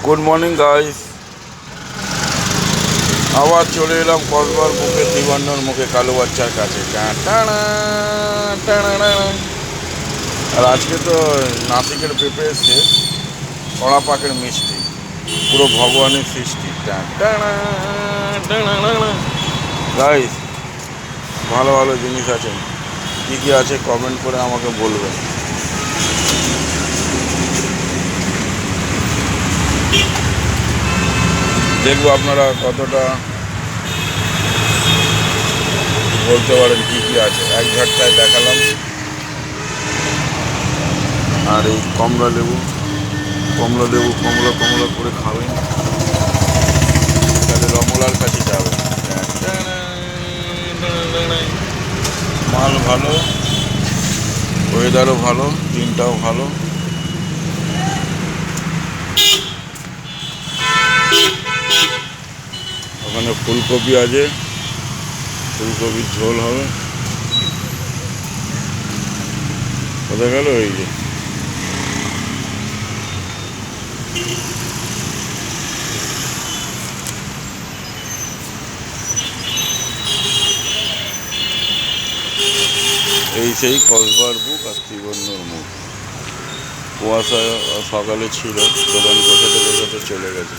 Good morning guys. আবার চলে এলাম কসবার বুকে ত্রিবর্ণর মুখে কালো বাচ্চার কাছে। টানা টানা। আর আজকে তো নাসিকের পেঁপে এসছে, কড়া পাকের মিষ্টি, পুরো ভগবানের সৃষ্টি। টানা টানা। গাইস, ভালো ভালো জিনিস আছে, কী কী আছে কমেন্ট করে আমাকে বলবেন। দেখবো আপনারা কতটা বলতে পারেন কী কী আছে। এক ঝটকায় দেখালাম। আর এই কমলা লেবু কমলা করে খাবেন, তাহলে রমলার কাছে যাবেন। মাল ভালো, ওয়েদারও ভালো, দিনটাও ভালো। ওখানে ফুলকপি আছে, ফুলকপির ঝোল হবে। কোথায় গেল এই যে, এই সেই কসবার বুক আর ত্রিবর্ণর মুখ। কুয়াশা সকালে ছিল, দোকান গোছাতে চলে গেছে।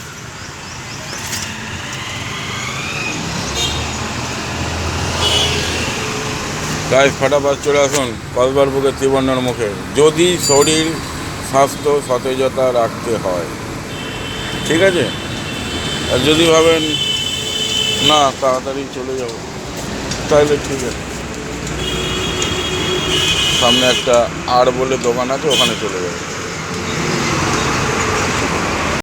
গায়ে ফাটাফাট চলে আসুন কসবার বুকে ত্রিবর্ণর মুখে, যদি শরীর স্বাস্থ্য সতেজতা রাখতে হয়, ঠিক আছে। আর যদি ভাবেন না তাড়াতাড়ি চলে যাব, তাহলে ঠিক আছে, সামনে একটা আর বলে দোকান আছে, ওখানে চলে যাবে।